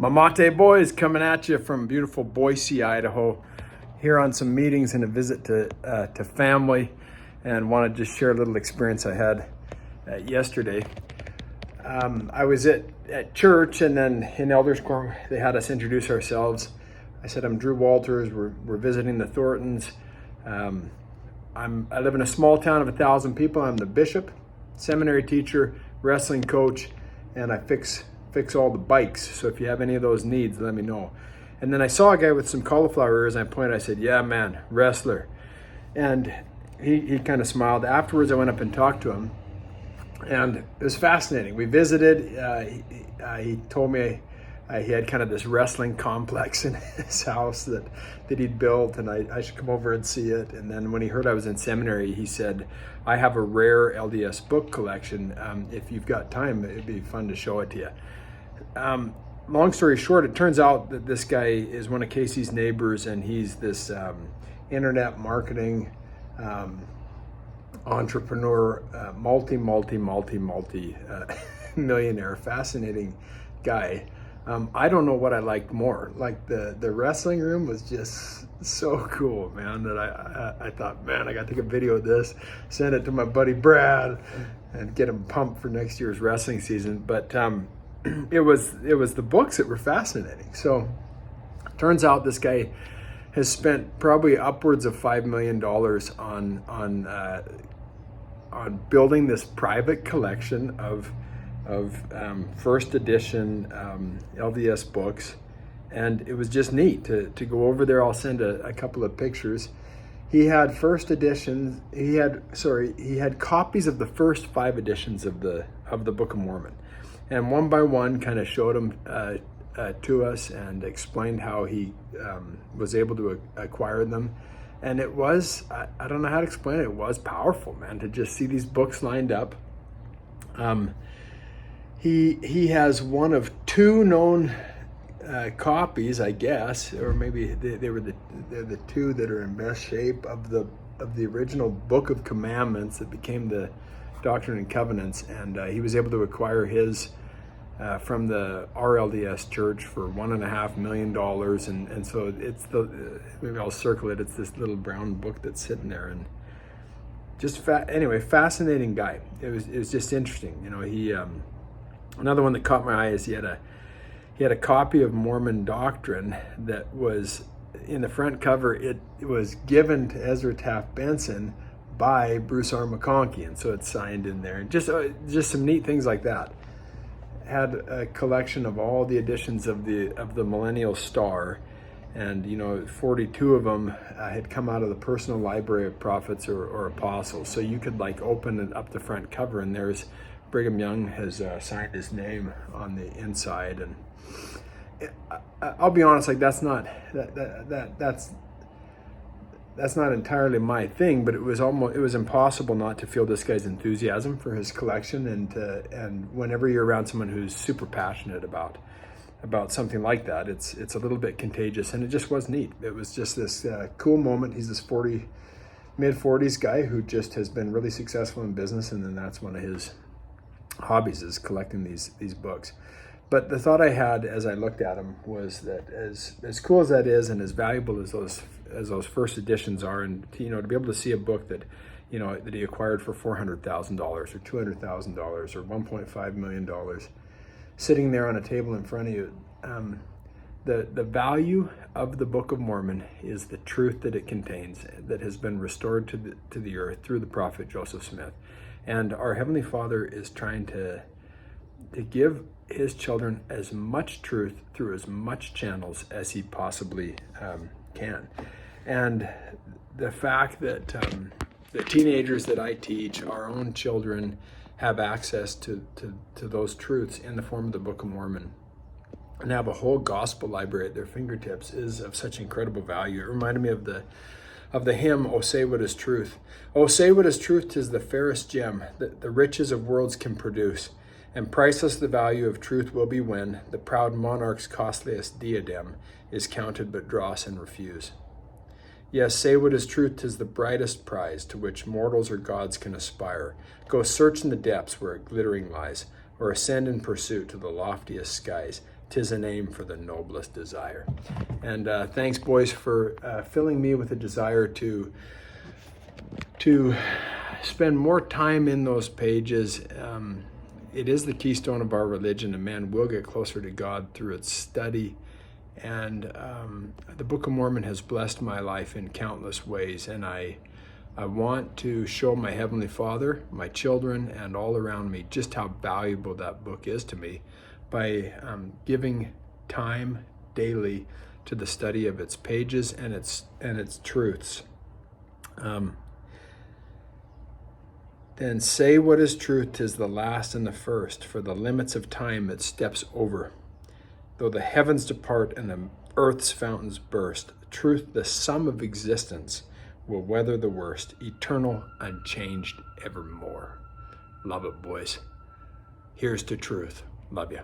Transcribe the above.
Mamate Boys coming at you from beautiful Boise, Idaho. Here on some meetings and a visit to family, and want to just share a little experience I had yesterday. I was at church, and then in Elders Quorum they had us introduce ourselves. I said, I'm Drew Walters. We're visiting the Thorntons. I live in a small town of 1,000 people. I'm the bishop, seminary teacher, wrestling coach, and I fix all the bikes. So if you have any of those needs, let me know. And then I saw a guy with some cauliflower ears, and I said, yeah, man, wrestler. And he kind of smiled. Afterwards, I went up and talked to him, and it was fascinating. We visited. He told me he had kind of this wrestling complex in his house that he'd built, and I should come over and see it. And then when he heard I was in seminary, he said, I have a rare LDS book collection. If you've got time, it'd be fun to show it to you. Long story short, it turns out that this guy is one of Casey's neighbors, and he's this internet marketing entrepreneur, multi millionaire, fascinating guy. I don't know what I liked more. Like the wrestling room was just so cool, man, that I thought, man, I got to take a video of this, send it to my buddy Brad, and get him pumped for next year's wrestling season. But it was the books that were fascinating. So turns out this guy has spent probably upwards of $5 million on building this private collection of first edition LDS books, and it was just neat to go over there. I'll send a couple of pictures. He had first editions. He had copies of the first 5 editions of the Book of Mormon, and one by one kind of showed them to us and explained how he was able to acquire them. And it was, I don't know how to explain it. It was powerful, man, to just see these books lined up. He has one of 2 known copies, I guess, or maybe they're the 2 that are in best shape of the original Book of Commandments that became the Doctrine and Covenants, and he was able to acquire his from the RLDS church for $1.5 million, and so it's maybe I'll circle it. It's this little brown book that's sitting there, and just fascinating guy. It was just interesting, you know. He another one that caught my eye is he had a copy of Mormon Doctrine that was in the front cover. It was given to Ezra Taft Benson by Bruce R. McConkie, and so it's signed in there. And just some neat things like that. Had a collection of all the editions of the Millennial Star, and 42 of them had come out of the personal library of prophets or apostles. So you could open it up the front cover, and there's Brigham Young has signed his name on the inside. And I'll be honest, that's not entirely my thing, but it was impossible not to feel this guy's enthusiasm for his collection, and whenever you're around someone who's super passionate about something like that, it's a little bit contagious, and it just was neat. It was just this cool moment. He's this mid-40s guy who just has been really successful in business, and then that's one of his hobbies is collecting these books. But the thought I had as I looked at them was that as cool as that is, and as valuable as those first editions are, and to be able to see a book that that he acquired for $400,000 or $200,000 or $1.5 million sitting there on a table in front of you, the value of the Book of Mormon is the truth that it contains, that has been restored to the earth through the prophet Joseph Smith. And our Heavenly Father is trying to give his children as much truth through as much channels as he possibly can. And the fact that the teenagers that I teach, our own children, have access to those truths in the form of the Book of Mormon, and have a whole gospel library at their fingertips, is of such incredible value. It reminded me of the hymn, "Oh, say what is truth. Oh, say what is truth, 'tis the fairest gem that the riches of worlds can produce. And priceless the value of truth will be when the proud monarch's costliest diadem is counted but dross and refuse. Yes, say what is truth, 'tis the brightest prize to which mortals or gods can aspire. Go search in the depths where it glittering lies, or ascend in pursuit to the loftiest skies. 'tis a name for the noblest desire. And thanks, boys, for filling me with a desire to spend more time in those pages. It is the keystone of our religion, and man will get closer to God through its study. And the Book of Mormon has blessed my life in countless ways, and I want to show my Heavenly Father, my children, and all around me just how valuable that book is to me by giving time daily to the study of its pages and its truths. Then say what is truth, 'tis the last and the first, for the limits of time it steps over. Though the heavens depart and the earth's fountains burst, truth, the sum of existence, will weather the worst, eternal, unchanged evermore. Love it, boys. Here's to truth. Love ya.